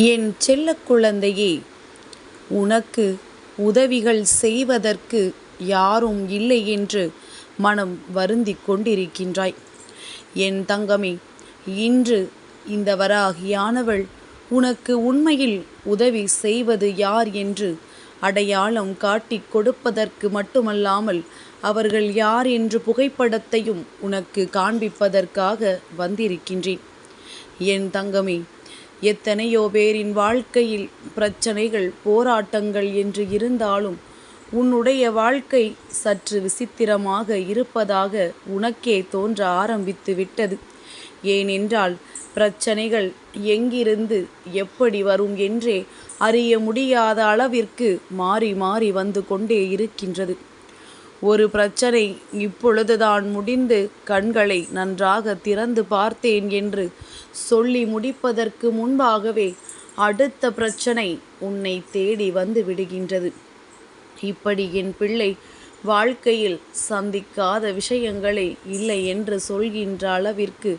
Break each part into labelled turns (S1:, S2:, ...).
S1: என் செல்லக் குழந்தையே, உனக்கு உதவிகள் செய்வதற்கு யாரும் இல்லை என்று மனம் வருந்திக் கொண்டிருக்கின்றாய். என் தங்கமே, இன்று இந்த வராகியானவள் உனக்கு உண்மையில் உதவி செய்வது யார் என்று அடையாளம் காட்டிக் கொடுப்பதற்கு மட்டுமல்லாமல் அவர்கள் யார் என்று புகைப்படத்தையும் உனக்கு காண்பிப்பதற்காக வந்திருக்கின்றேன். என் தங்கமே, எத்தனையோ பேரின் வாழ்க்கையில் பிரச்சனைகள், போராட்டங்கள் என்று இருந்தாலும் உன்னுடைய வாழ்க்கை சற்று விசித்திரமாக இருப்பதாக உனக்கே தோன்ற ஆரம்பித்து விட்டது. ஏனென்றால் பிரச்சனைகள் எங்கிருந்து எப்படி வரும் என்றே அறிய முடியாத அளவிற்கு மாறி மாறி வந்து கொண்டே இருக்கின்றது. ஒரு பிரச்சனை இப்பொழுதுதான் முடிந்து கண்களை நன்றாக திறந்து பார்த்தேன் என்று சொல்லி முடிப்பதற்கு முன்பாகவே அடுத்த பிரச்சனை உன்னை தேடி வந்து விடுகின்றது. இப்படி என் பிள்ளை வாழ்க்கையில் சந்திக்காத விஷயங்களே இல்லை என்று சொல்கின்ற அளவிற்கு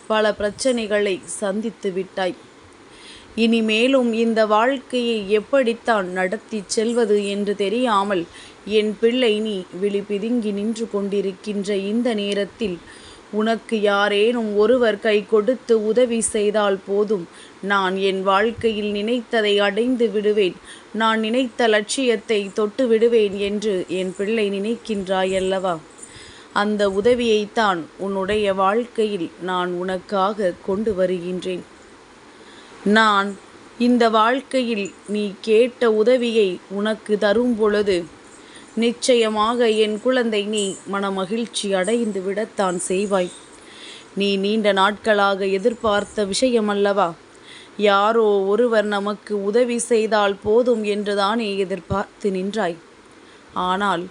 S1: பல பிரச்சனைகளை சந்தித்து விட்டாய். இனிமேலும் இந்த வாழ்க்கையை எப்படித்தான் நடத்தி செல்வது என்று தெரியாமல் என் பிள்ளை நீ விழிபிதுங்கி நின்று கொண்டிருக்கின்ற இந்த நேரத்தில் உனக்கு யாரேனும் ஒருவர் கை கொடுத்து உதவி செய்தால் போதும், நான் என் வாழ்க்கையில் நினைத்ததை அடைந்து விடுவேன், நான் நினைத்த லட்சியத்தை தொட்டு விடுவேன் என்று என் பிள்ளை நினைக்கின்றாயல்லவா? அந்த உதவியைத்தான் உன்னுடைய வாழ்க்கையில் நான் உனக்காக கொண்டு வருகின்றேன். நான் இந்த வாழ்க்கையில் நீ கேட்ட உதவியை உனக்கு தரும் பொழுது நிச்சயமாக என் குழந்தை நீ மனமகிழ்ச்சி அடைந்து விடத்தான் செய்வாய். நீ நீண்ட நாட்களாக எதிர்பார்த்த விஷயமல்லவா? யாரோ ஒருவர் நமக்கு உதவி செய்தால் போதும் என்றுதானே எதிர்பார்த்து நின்றாய். ஆனால்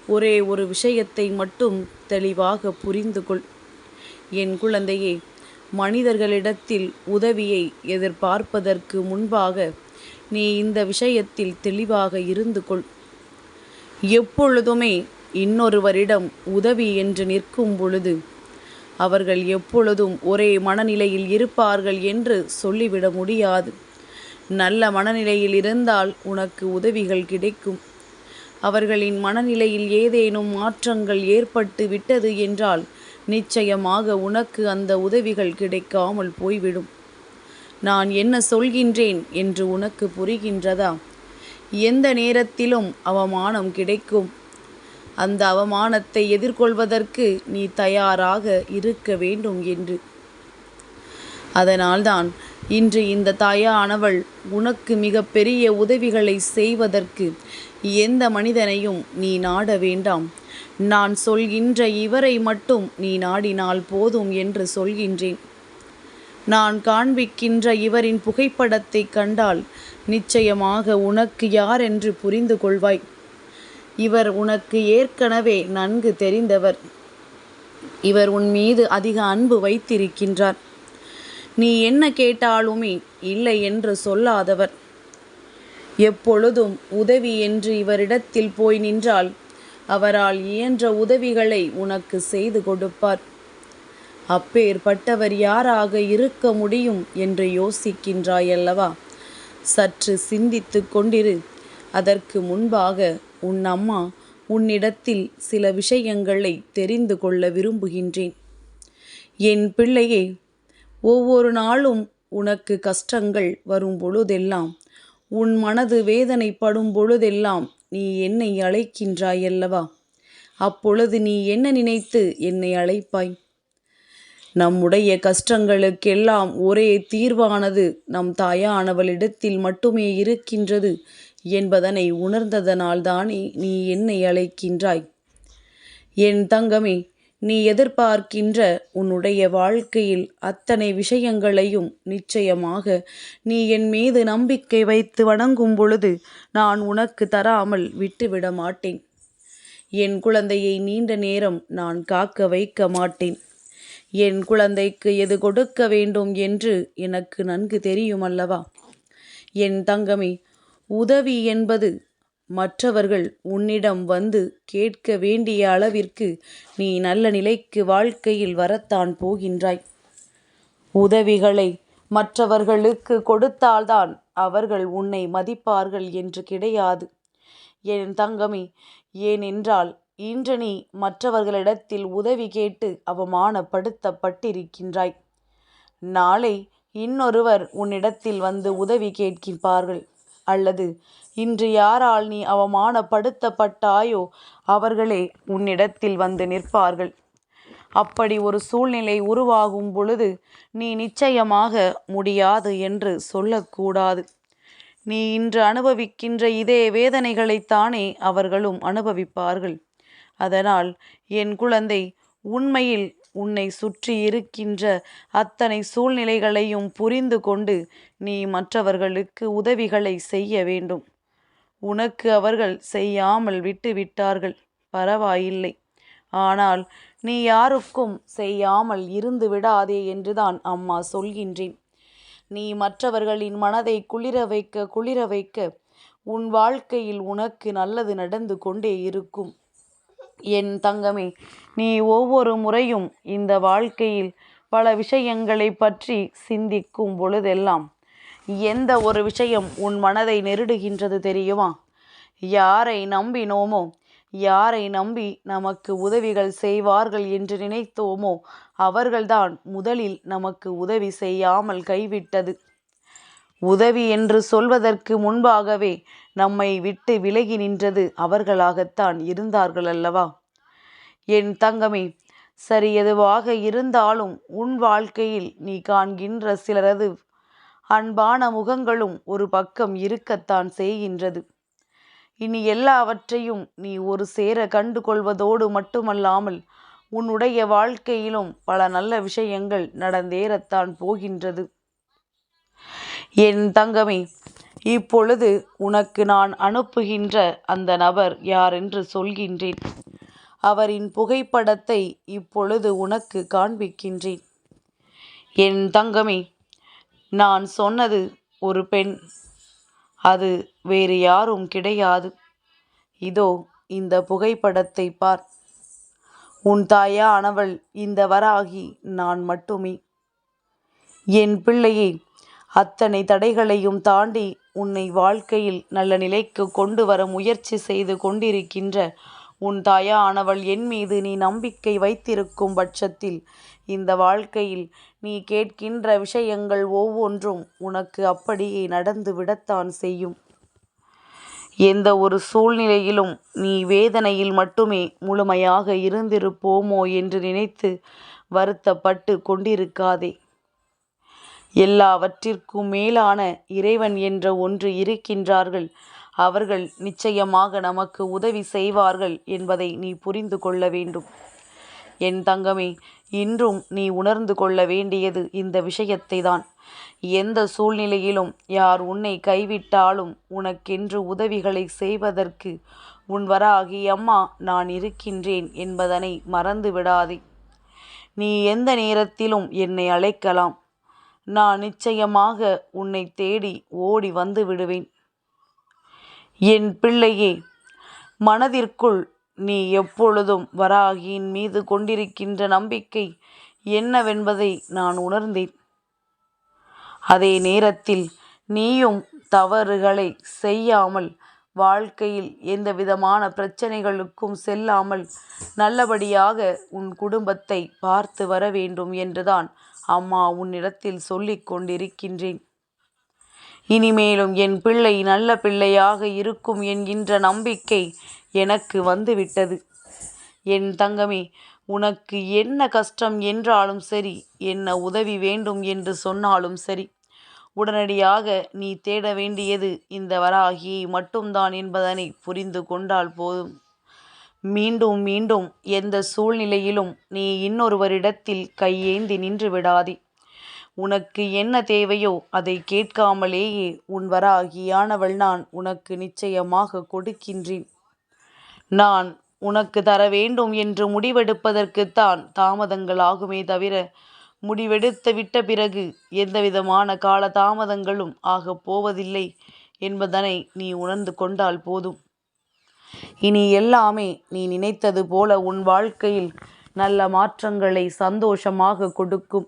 S1: ஒரே ஒரு விஷயத்தை மட்டும் தெளிவாக புரிந்து கொள் என் குழந்தையே. மனிதர்களிடத்தில் உதவியை எதிர்பார்ப்பதற்கு முன்பாக நீ இந்த விஷயத்தில் தெளிவாக இருந்து கொள். எப்பொழுதுமே இன்னொருவரிடம் உதவி என்று நிற்கும் பொழுது அவர்கள் எப்பொழுதும் ஒரே மனநிலையில் இருப்பார்கள் என்று சொல்லிவிட முடியாது. நல்ல மனநிலையில் இருந்தால் உனக்கு உதவிகள் கிடைக்கும். அவர்களின் மனநிலையில் ஏதேனும் மாற்றங்கள் ஏற்பட்டு விட்டது என்றால் நிச்சயமாக உனக்கு அந்த உதவிகள் கிடைக்காமல் போய்விடும். நான் என்ன சொல்கின்றேன் என்று உனக்கு புரிகின்றதா? எந்த நேரத்திலும் அவமானம் கிடைக்கும். அந்த அவமானத்தை எதிர்கொள்வதற்கு நீ தயாராக இருக்க வேண்டும் என்று. அதனால்தான் இன்று இந்த தாயானவள் உனக்கு மிக பெரிய உதவிகளை செய்வதற்கு எந்த மனிதனையும் நீ நாட வேண்டாம், நான் சொல்கின்ற இவரை மட்டும் நீ நாடினால் போதும் என்று சொல்கின்றேன். நான் காண்பிக்கின்ற இவரின் புகைப்படத்தை கண்டால் நிச்சயமாக உனக்கு யார் என்று புரிந்து கொள்வாய். இவர் உனக்கு ஏற்கனவே நன்கு தெரிந்தவர். இவர் உன் மீது அதிக அன்பு வைத்திருக்கின்றார். நீ என்ன கேட்டாலுமே இல்லை என்று சொல்லாதவர். எப்பொழுதும் உதவி என்று இவரிடத்தில் போய் நின்றால் அவரால் இயன்ற உதவிகளை உனக்கு செய்து கொடுப்பார். அப்பேற்பட்டவர் யாராக இருக்க முடியும் என்று யோசிக்கின்றாயல்லவா? சற்று சிந்தித்து கொண்டிரு. அதற்கு முன்பாக உன் அம்மா உன்னிடத்தில் சில விஷயங்களை தெரிந்து கொள்ள விரும்புகின்றேன். என் பிள்ளையே, ஒவ்வொரு நாளும் உனக்கு கஷ்டங்கள் வரும் பொழுதெல்லாம், உன் மனது வேதனைப்படும் பொழுதெல்லாம் நீ என்னை அழைக்கின்றாயல்லவா? அப்பொழுது நீ என்ன நினைத்து என்னை அழைப்பாய்? நம்முடைய கஷ்டங்களுக்கெல்லாம் ஒரே தீர்வானது நம் தாயானவளிடத்தில் மட்டுமே இருக்கின்றது என்பதனை உணர்ந்ததனால்தானே நீ என்னை அழைக்கின்றாய். என் தங்கமே, நீ எதிர்பார்க்கின்ற உன்னுடைய வாழ்க்கையில் அத்தனை விஷயங்களையும் நிச்சயமாக நீ என் மீது நம்பிக்கை வைத்து வணங்கும் பொழுது நான் உனக்கு தராமல் விட்டுவிட மாட்டேன். என் குழந்தையை நீண்ட நேரம் நான் காக்க வைக்க மாட்டேன். என் குழந்தைக்கு எது கொடுக்க வேண்டும் என்று எனக்கு நன்கு தெரியுமல்லவா? என் தங்கமே, உதவி என்பது மற்றவர்கள் உன்னிடம் வந்து கேட்க வேண்டிய அளவிற்கு நீ நல்ல நிலைக்கு வாழ்க்கையில் வரத்தான் போகின்றாய். உதவிகளை மற்றவர்களுக்கு கொடுத்தால்தான் அவர்கள் உன்னை மதிப்பார்கள் என்று கிடையாது என் தங்கமே. ஏனென்றால் இன்று நீ மற்றவர்களிடத்தில் உதவி கேட்டு அவமானப்படுத்தப்பட்டிருக்கின்றாய். நாளை இன்னொருவர் உன்னிடத்தில் வந்து உதவி கேட்கின்றார்கள். அல்லது இன்று யாரால் நீ அவமானப்படுத்தப்பட்டாயோ அவர்களே உன்னிடத்தில் வந்து நிற்பார்கள். அப்படி ஒரு சூழ்நிலை உருவாகும் பொழுது நீ நிச்சயமாக முடியாது என்று சொல்லக்கூடாது. நீ இன்று அனுபவிக்கின்ற இதே வேதனைகளைத்தானே அவர்களும் அனுபவிப்பார்கள். அதனால் என் குழந்தை, உண்மையில் உன்னை சுற்றி இருக்கின்ற அத்தனை சூழ்நிலைகளையும் புரிந்து கொண்டு நீ மற்றவர்களுக்கு உதவிகளை செய்ய வேண்டும். உனக்கு அவர்கள் செய்யாமல் விட்டுவிட்டார்கள், பரவாயில்லை. ஆனால் நீ யாருக்கும் செய்யாமல் இருந்து விடாதே என்றுதான் அம்மா சொல்கின்றேன். நீ மற்றவர்களின் மனதை குளிர வைக்க உன் வாழ்க்கையில் உனக்கு நல்லது நடந்து கொண்டே இருக்கும். என் தங்கமே, நீ ஒவ்வொரு முறையும் இந்த வாழ்க்கையில் பல விஷயங்களை பற்றி சிந்திக்கும் பொழுதெல்லாம் எந்த ஒரு விஷயம் உன் மனதை நெருடுகின்றது தெரியுமா? யாரை நம்பினோமோ, யாரை நம்பி நமக்கு உதவிகள் செய்வார்கள் என்று நினைத்தோமோ அவர்கள்தான் முதலில் நமக்கு உதவி செய்யாமல் கைவிட்டது. உதவி என்று சொல்வதற்கு முன்பாகவே நம்மை விட்டு விலகி நின்றது அவர்களாகத்தான் இருந்தார்கள் அல்லவா? என் தங்கமே, சரி, எதுவாக இருந்தாலும் உன் வாழ்க்கையில் நீ காண்கின்ற சிலரது அன்பான முகங்களும் ஒரு பக்கம் இருக்கத்தான் செய்கின்றது. இனி எல்லாவற்றையும் நீ ஒரு சேர கண்டு கொள்வதோடு மட்டுமல்லாமல் உன்னுடைய வாழ்க்கையிலும் பல நல்ல விஷயங்கள் நடந்தேறத்தான் போகின்றது. என் தங்கமே, இப்பொழுது உனக்கு நான் அனுப்புகின்ற அந்த நபர் யார் என்று சொல்கின்றேன். அவரின் புகைப்படத்தை இப்பொழுது உனக்கு காண்பிக்கின்றேன். என் தங்கமே, நான் சொன்னது ஒரு பெண், அது வேறு யாரும் கிடையாது. இதோ இந்த புகைப்படத்தை பார். உன் தாயானவள் இந்த வராகி நான் மட்டுமே. என் பிள்ளையே, அத்தனை தடைகளையும் தாண்டி உன்னை வாழ்க்கையில் நல்ல நிலைக்கு கொண்டு வர முயற்சி செய்து கொண்டிருக்கின்ற உன் தாயானவள் என் மீது நீ நம்பிக்கை வைத்திருக்கும் பட்சத்தில் இந்த வாழ்க்கையில் நீ கேட்கின்ற விஷயங்கள் ஒவ்வொன்றும் உனக்கு அப்படியே நடந்து விடத்தான் செய்யும். எந்த ஒரு சூழ்நிலையிலும் நீ வேதனையில் மட்டுமே முழுமையாக இருந்திருப்போமோ என்று நினைத்து வருத்தப்பட்டு கொண்டிருக்காதே. எல்லாவற்றிற்கும் மேலான இறைவன் என்ற ஒன்று இருக்கின்றார்கள். அவர்கள் நிச்சயமாக நமக்கு உதவி செய்வார்கள் என்பதை நீ புரிந்து கொள்ள வேண்டும். என் தங்கமே, இன்றும் நீ உணர்ந்து கொள்ள வேண்டியது இந்த விஷயத்தை தான். எந்த சூழ்நிலையிலும் யார் உன்னை கைவிட்டாலும் உனக்கென்று உதவிகளை செய்வதற்கு உன் வராகி அம்மா நான் இருக்கின்றேன் என்பதனை மறந்து விடாதே. நீ எந்த நேரத்திலும் என்னை அழைக்கலாம். நான் நிச்சயமாக உன்னை தேடி ஓடி வந்து விடுவேன். என் பிள்ளையே, மனதிற்குள் நீ எப்பொழுதும் வராகியின் மீது கொண்டிருக்கின்ற நம்பிக்கை என்னவென்பதை நான் உணர்ந்தேன். அதே நேரத்தில் நீயும் தவறுகளை செய்யாமல், வாழ்க்கையில் எந்த விதமான பிரச்சனைகளுக்கும் செல்லாமல் நல்லபடியாக உன் குடும்பத்தை பார்த்து வர வேண்டும் என்றுதான் அம்மா உன்னிடத்தில் சொல்லிக் கொண்டிருக்கின்றேன். இனிமேலும் என் பிள்ளை நல்ல பிள்ளையாக இருக்கும் என்கின்ற நம்பிக்கை எனக்கு வந்துவிட்டது. என் தங்கமே, உனக்கு என்ன கஷ்டம் என்றாலும் சரி, என்ன உதவி வேண்டும் என்று சொன்னாலும் சரி, உடனடியாக நீ தேட வேண்டியது இந்த வராகியை மட்டும்தான் என்பதனை புரிந்து கொண்டால் போதும். மீண்டும் மீண்டும் எந்த சூழ்நிலையிலும் நீ இன்னொருவரிடத்தில் கையேந்தி நின்று விடாதே. உனக்கு என்ன தேவையோ அதை கேட்காமலேயே உன் வராகியானவள் நான் உனக்கு நிச்சயமாக கொடுக்கின்றேன். நான் உனக்கு தர வேண்டும் என்று முடிவெடுப்பதற்குத்தான் தாமதங்கள் ஆகுமே தவிர, முடிவெடுத்து விட்ட பிறகு எந்தவிதமான கால தாமதங்களும் ஆகப் போவதில்லை என்பதனை நீ உணர்ந்து கொண்டால் போதும். இனி எல்லாமே நீ நினைத்தது போல உன் வாழ்க்கையில் நல்ல மாற்றங்களை சந்தோஷமாக கொடுக்கும்.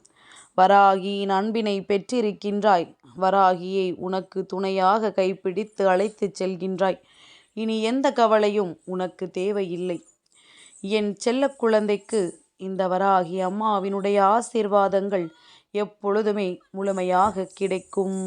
S1: வராகியின் அன்பினை பெற்றிருக்கின்றாய். வராகியை உனக்கு துணையாக கைப்பிடித்து அழைத்துச் செல்கின்றாய். இனி எந்த கவலையும் உனக்கு தேவையில்லை. என் செல்ல குழந்தைக்கு இந்த வராகி அம்மாவினுடைய ஆசீர்வாதங்கள் எப்பொழுதுமே முழுமையாக கிடைக்கும்.